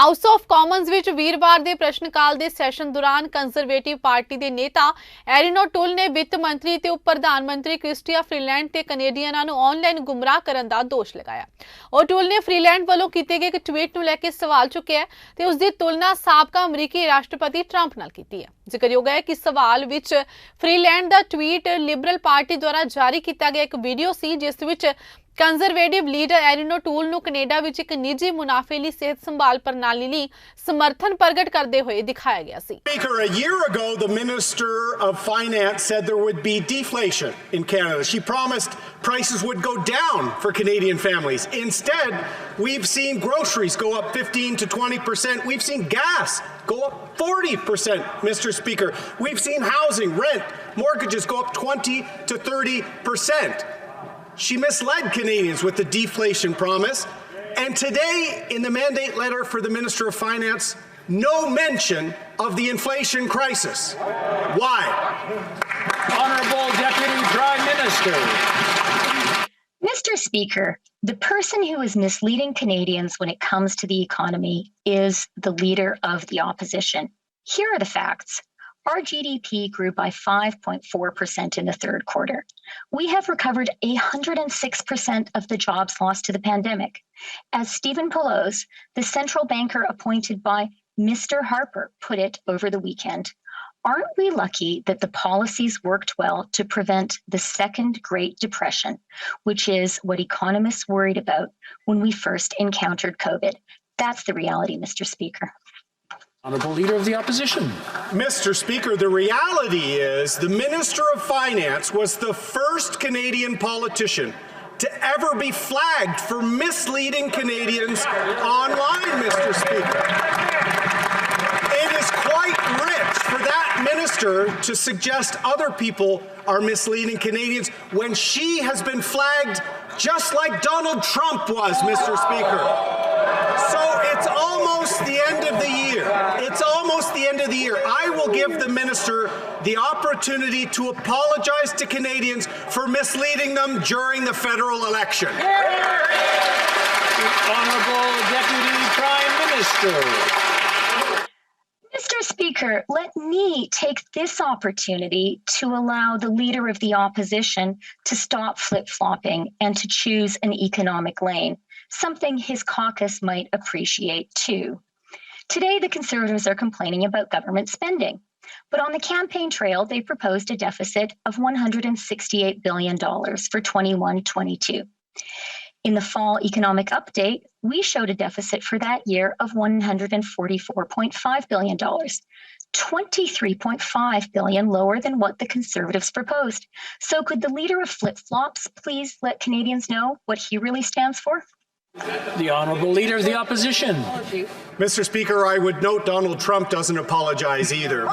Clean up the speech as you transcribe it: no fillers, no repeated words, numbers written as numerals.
House of Commons ਵਿੱਚ ਵੀਰਵਾਰ ਦੇ ਪ੍ਰਸ਼ਨ ਕਾਲ ਦੇ ਸੈਸ਼ਨ ਦੌਰਾਨ ਕੰਜ਼ਰਵੇਟਿਵ ਪਾਰਟੀ ਦੇ ਨੇਤਾ ਐਰਿਨ ਨੇ ਵਿੱਤ ਮੰਤਰੀ ਤੇ ਉਪ ਪ੍ਰਧਾਨ ਮੰਤਰੀ ਕ੍ਰਿਸਟੀਆ ਫਰੀਲੈਂਡ ਤੇ ਕੈਨੇਡੀਅਨਾਂ ਨੂੰ ਆਨਲਾਈਨ ਗੁੰਮਰਾਹ ਕਰਨ ਦਾ ਦੋਸ਼ ਲਗਾਇਆ। ਟੂਲ ਨੇ ਫਰੀਲੈਂਡ ਵੱਲੋਂ ਕੀਤੇ ਗਏ ਇੱਕ ਟਵੀਟ ਨੂੰ ਲੈ ਕੇ ਸਵਾਲ ਚੁੱਕਿਆ ਤੇ ਉਸ ਦੀ ਤੁਲਨਾ ਸਾਬਕਾ ਅਮਰੀਕੀ ਰਾਸ਼ਟਰਪਤੀ ਟਰੰਪ ਨਾਲ ਕੀਤੀ ਹੈ। ਜ਼ਿਕਰਯੋਗ ਹੈ ਕਿ ਸਵਾਲ ਵਿੱਚ ਫਰੀਲੈਂਡ ਦਾ ਟਵੀਟ ਲਿਬਰਲ ਪਾਰਟੀ ਦੁਆਰਾ ਜਾਰੀ ਕੀਤਾ ਗਿਆ ਇੱਕ ਵੀਡੀਓ ਸੀ ਜਿਸ ਵਿੱਚ ਕੰਜ਼ਰਵੇਟਿਵ ਲੀਡਰ ਐਰਿਨ ਨੂੰ ਕੈਨੇਡਾ ਵਿੱਚ ਇੱਕ ਨਿੱਜੀ ਮੁਨਾਫੇ ਲਈ ਸਿਹਤ ਸੰਭਾਲ ਪ੍ਰਣਾਲੀ ਲਈ ਸਮਰਥਨ ਪ੍ਰਗਟ ਕਰਦੇ ਹੋਏ ਦਿਖਾਇਆ ਗਿਆ ਸੀ। Speaker, a year ago, the Minister of Finance said there would be deflation in Canada. She promised prices would go down for Canadian families. Instead, we've seen groceries go up 15 to 20%. We've seen gas go up 40%, Mr. Speaker. We've seen housing, rent, mortgages go up 20 to 30%. She misled Canadians with the deflation promise. And today, in the mandate letter for the Minister of Finance, no mention of the inflation crisis. Why? Honourable Deputy Prime Minister. Mr. Speaker, the person who is misleading Canadians when it comes to the economy is the leader of the opposition. Here are the facts. Our GDP grew by 5.4% in the third quarter. We have recovered 106% of the jobs lost to the pandemic. As Stephen Pelosi, the central banker appointed by Mr. Harper, put it over the weekend, aren't we lucky that the policies worked well to prevent the second Great Depression, which is what economists worried about when we first encountered COVID? That's the reality, Mr. Speaker. Honourable Leader of the Opposition. Mr. Speaker, the reality is the Minister of Finance was the first Canadian politician to ever be flagged for misleading Canadians online, Mr. Speaker. It is quite rich for that minister to suggest other people are misleading Canadians when she has been flagged just like Donald Trump was, Mr. Speaker. So it's almost the end of the year. It's almost the end of the year. I will give the minister the opportunity to apologize to Canadians for misleading them during the federal election. Honourable Deputy Prime Minister. Mr. Speaker, let me take this opportunity to allow the leader of the opposition to stop flip-flopping and to choose an economic lane, something his caucus might appreciate too. Today, the Conservatives are complaining about government spending, but on the campaign trail, they proposed a deficit of $168 billion for 21-22. In the fall economic update, we showed a deficit for that year of $144.5 billion, $23.5 billion lower than what the Conservatives proposed. So could the leader of flip-flops please let Canadians know what he really stands for? The Honourable Leader of the Opposition. Mr. Speaker, I would note Donald Trump doesn't apologize either.